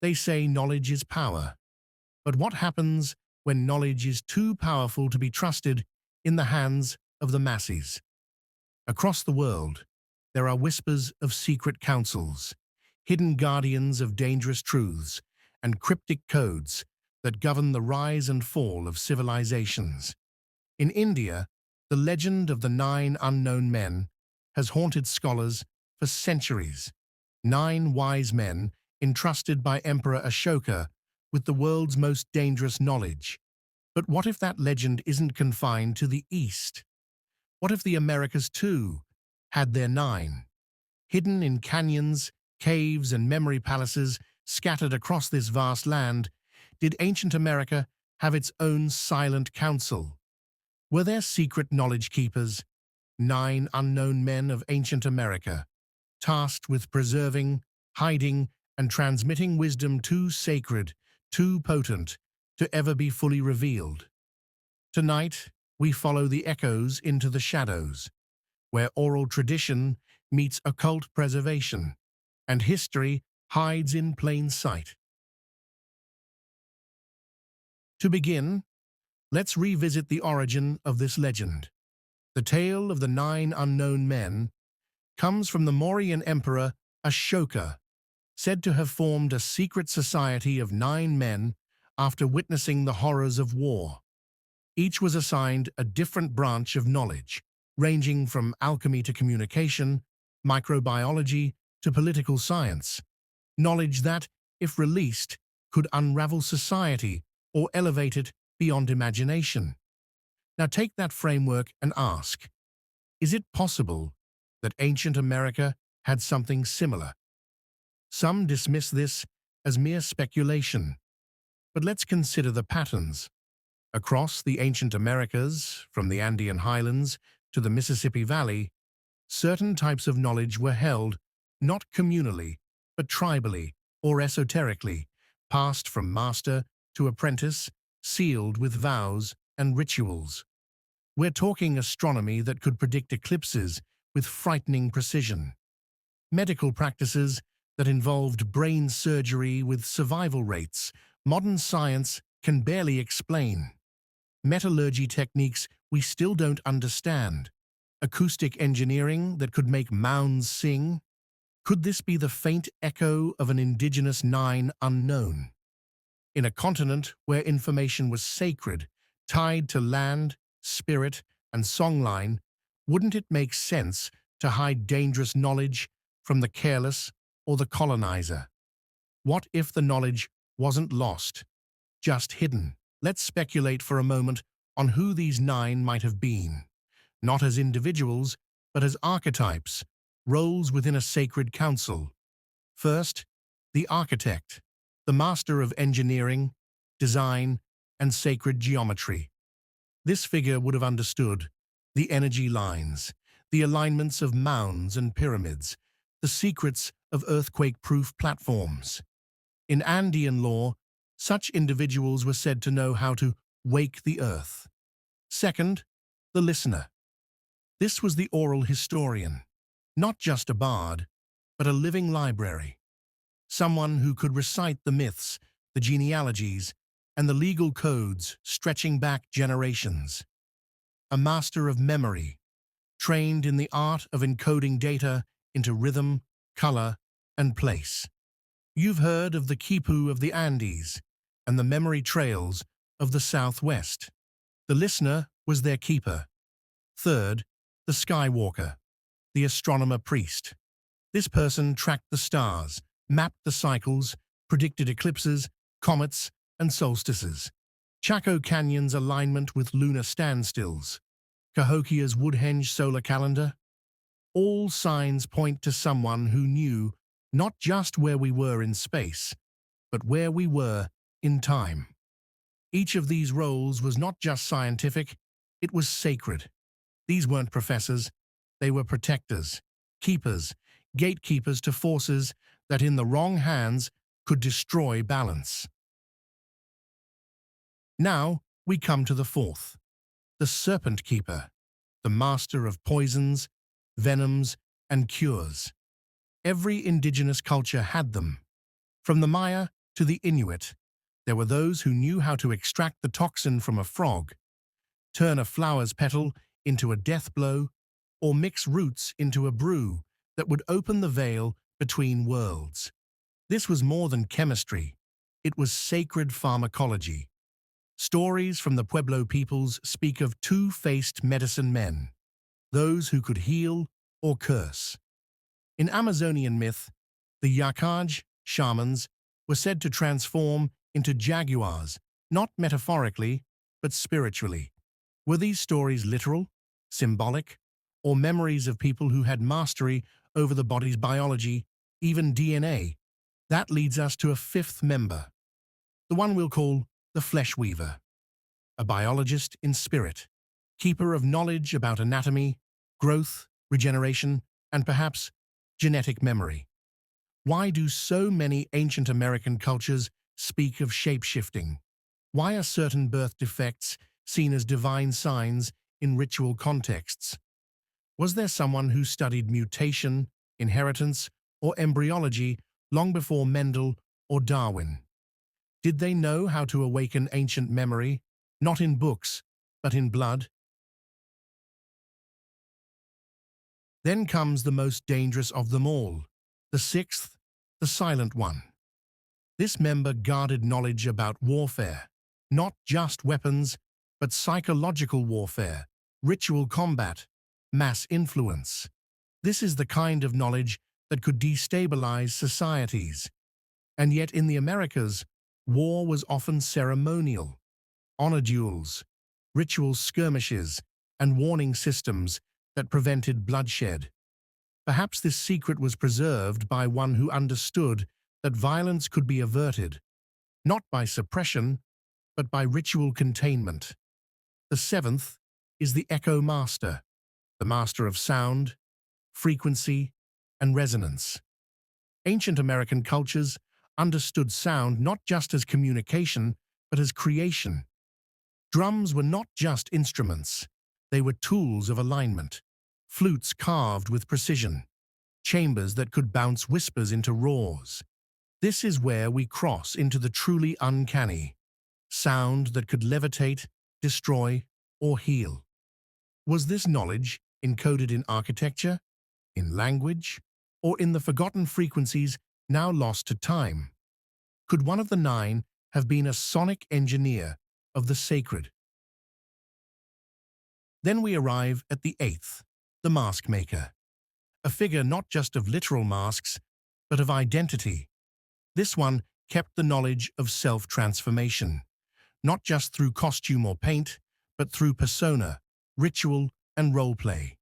They say knowledge is power. But what happens when knowledge is too powerful to be trusted in the hands of the masses? Across the world, there are whispers of secret councils, hidden guardians of dangerous truths, and cryptic codes that govern the rise and fall of civilizations. In India, the legend of the 9 unknown men has haunted scholars for centuries. 9 wise men entrusted by Emperor Ashoka with the world's most dangerous knowledge. But what if that legend isn't confined to the East? What if the Americas, too, had their 9? Hidden in canyons, caves, and memory palaces scattered across this vast land, did ancient America have its own silent council? Were there secret knowledge keepers, 9 unknown men of ancient America, tasked with preserving, hiding, and transmitting wisdom too sacred, too potent, to ever be fully revealed? Tonight, we follow the echoes into the shadows, where oral tradition meets occult preservation, and history hides in plain sight. To begin, let's revisit the origin of this legend. The tale of the 9 unknown men comes from the Mauryan emperor Ashoka, said to have formed a secret society of 9 men after witnessing the horrors of war. Each was assigned a different branch of knowledge, ranging from alchemy to communication, microbiology to political science. Knowledge that, if released, could unravel society or elevate it beyond imagination. Now take that framework and ask, is it possible that ancient America had something similar? Some dismiss this as mere speculation, but let's consider the patterns. Across the ancient Americas, from the Andean highlands to the Mississippi Valley, certain types of knowledge were held not communally, but tribally or esoterically, passed from master to apprentice, sealed with vows and rituals. We're talking astronomy that could predict eclipses with frightening precision, medical practices that involved brain surgery with survival rates modern science can barely explain, metallurgy techniques we still don't understand, acoustic engineering that could make mounds sing. Could this be the faint echo of an indigenous 9 unknown? In a continent where information was sacred, tied to land, spirit, and songline, wouldn't it make sense to hide dangerous knowledge from the careless or the colonizer? What if the knowledge wasn't lost, just hidden? Let's speculate for a moment on who these 9 might have been, not as individuals, but as archetypes, roles within a sacred council. First, the architect, the master of engineering, design, and sacred geometry. This figure would have understood the energy lines, the alignments of mounds and pyramids, the secrets of earthquake-proof platforms. In Andean lore, such individuals were said to know how to wake the earth. Second, the listener. This was the oral historian, not just a bard, but a living library. Someone who could recite the myths, the genealogies, and the legal codes stretching back generations. A master of memory, trained in the art of encoding data into rhythm, color, and place. You've heard of the Quipu of the Andes and the memory trails of the Southwest. The listener was their keeper. Third, the Skywalker, the astronomer priest. This person tracked the stars, mapped the cycles, predicted eclipses, comets, and solstices. Chaco Canyon's alignment with lunar standstills. Cahokia's Woodhenge solar calendar. All signs point to someone who knew not just where we were in space, but where we were in time. Each of these roles was not just scientific, it was sacred. These weren't professors, they were protectors, keepers, gatekeepers to forces that in the wrong hands could destroy balance. Now we come to the fourth, the Serpent Keeper, the master of poisons, venoms, and cures. Every indigenous culture had them. From the Maya To the Inuit, there were those who knew how to extract the toxin from a frog, turn a flower's petal into a death blow, or mix roots into a brew that would open the veil between worlds. This was more than chemistry. It was sacred pharmacology. Stories from the Pueblo peoples speak of two-faced medicine men, those who could heal or curse. In Amazonian myth, the Yakaj shamans were said to transform into jaguars, not metaphorically, but spiritually. Were these stories literal, symbolic, or memories of people who had mastery over the body's biology, even DNA? That leads us to a fifth member, the one we'll call the Fleshweaver, a biologist in spirit, keeper of knowledge about anatomy, growth, regeneration, and perhaps genetic memory. Why do so many ancient American cultures speak of shape-shifting? Why are certain birth defects seen as divine signs in ritual contexts? Was there someone who studied mutation, inheritance, or embryology long before Mendel or Darwin? Did they know how to awaken ancient memory, not in books, but in blood? Then comes the most dangerous of them all, the sixth, the Silent One. This member guarded knowledge about warfare, not just weapons, but psychological warfare, ritual combat, mass influence. This is the kind of knowledge that could destabilize societies. And yet in the Americas, war was often ceremonial. Honor duels, ritual skirmishes, and warning systems that prevented bloodshed. Perhaps this secret was preserved by one who understood that violence could be averted, not by suppression, but by ritual containment. The seventh is the Echo Master, the master of sound, frequency, and resonance. Ancient American cultures understood sound not just as communication, but as creation. Drums were not just instruments, they were tools of alignment, flutes carved with precision, chambers that could bounce whispers into roars. This is where we cross into the truly uncanny, sound that could levitate, destroy, or heal. Was this knowledge encoded in architecture, in language, or in the forgotten frequencies now lost to time? Could one of the nine have been a sonic engineer of the sacred? Then we arrive at the eighth, the Mask Maker, a figure not just of literal masks, but of identity. This one kept the knowledge of self-transformation, not just through costume or paint, but through persona, ritual, and roleplay.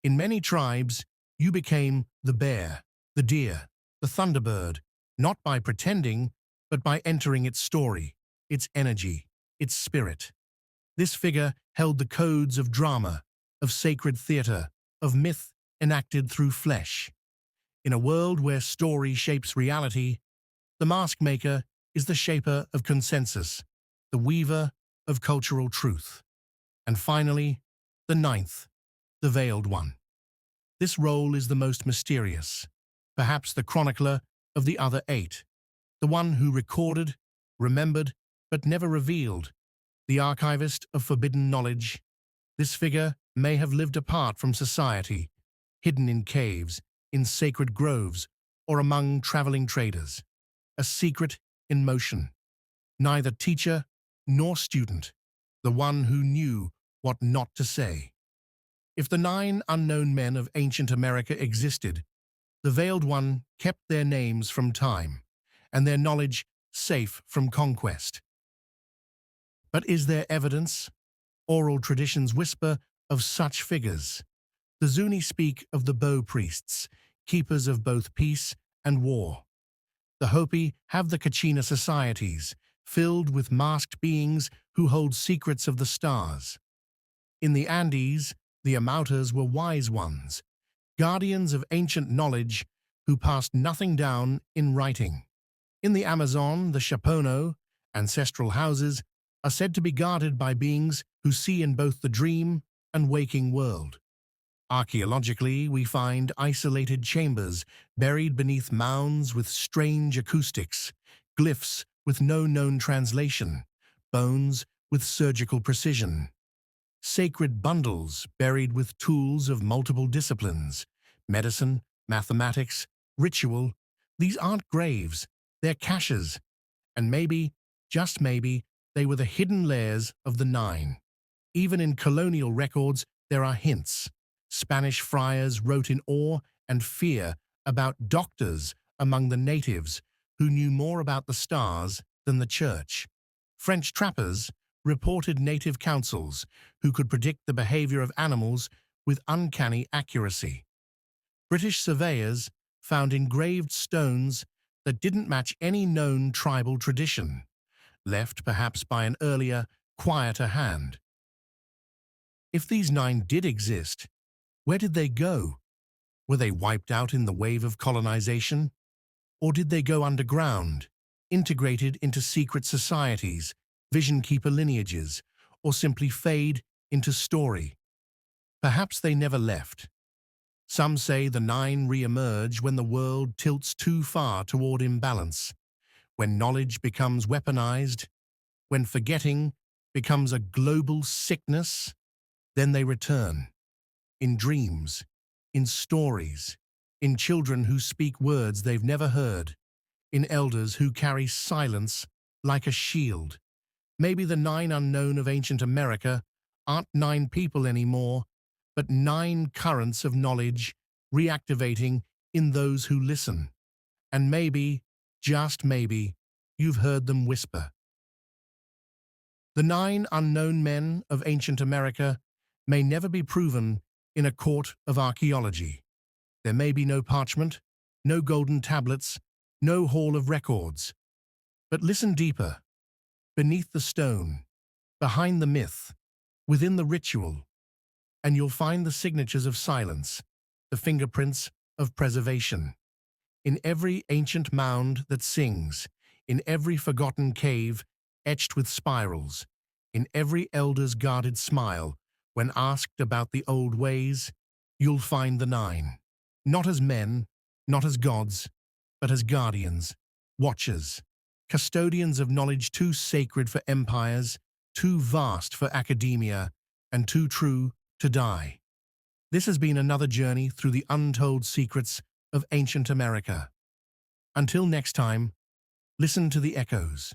In many tribes, you became the bear, the deer, the thunderbird, not by pretending, but by entering its story, its energy, its spirit. This figure held the codes of drama, of sacred theater, of myth enacted through flesh. In a world where story shapes reality, the Mask Maker is the shaper of consensus, the weaver of cultural truth. And finally, the ninth, the Veiled One. This role is the most mysterious, perhaps the chronicler of the other eight, the one who recorded, remembered, but never revealed, the archivist of forbidden knowledge. This figure may have lived apart from society, hidden in caves, in sacred groves, or among traveling traders, a secret in motion. Neither teacher nor student, the one who knew what not to say. If the nine unknown men of ancient America existed, the Veiled One kept their names from time, and their knowledge safe from conquest. But is there evidence? Oral traditions whisper of such figures. The Zuni speak of the Bow Priests, keepers of both peace and war. The Hopi have the Kachina societies, filled with masked beings who hold secrets of the stars. In the Andes, the Amautas were wise ones, guardians of ancient knowledge who passed nothing down in writing. In the Amazon, the Shapono, ancestral houses, are said to be guarded by beings who see in both the dream and waking world. Archaeologically, we find isolated chambers buried beneath mounds with strange acoustics, glyphs with no known translation, bones with surgical precision, sacred bundles buried with tools of multiple disciplines, medicine, mathematics, ritual. These aren't graves, they're caches, and maybe, just maybe, they were the hidden layers of the Nine. Even in colonial records, there are hints. Spanish friars wrote in awe and fear about doctors among the natives who knew more about the stars than the church. French trappers reported native councils who could predict the behavior of animals with uncanny accuracy. British surveyors found engraved stones that didn't match any known tribal tradition, left perhaps by an earlier, quieter hand. If these nine did exist, where did they go? Were they wiped out in the wave of colonization? Or did they go underground, integrated into secret societies, vision keeper lineages, or simply fade into story? Perhaps they never left. Some say the nine re-emerge when the world tilts too far toward imbalance, when knowledge becomes weaponized, when forgetting becomes a global sickness. Then they return, in dreams, in stories, in children who speak words they've never heard, in elders who carry silence like a shield. Maybe the nine unknown of ancient America aren't nine people anymore, but nine currents of knowledge reactivating in those who listen. And maybe, just maybe, you've heard them whisper. The nine unknown men of ancient America may never be proven in a court of archaeology. There may be no parchment, no golden tablets, no hall of records. But listen deeper, beneath the stone, behind the myth, within the ritual, and you'll find the signatures of silence, the fingerprints of preservation. In every ancient mound that sings, in every forgotten cave etched with spirals, in every elder's guarded smile, when asked about the old ways, you'll find the nine. Not as men, not as gods, but as guardians, watchers, custodians of knowledge too sacred for empires, too vast for academia, and too true to die. This has been another journey through the untold secrets of ancient America. Until next time, listen to the echoes.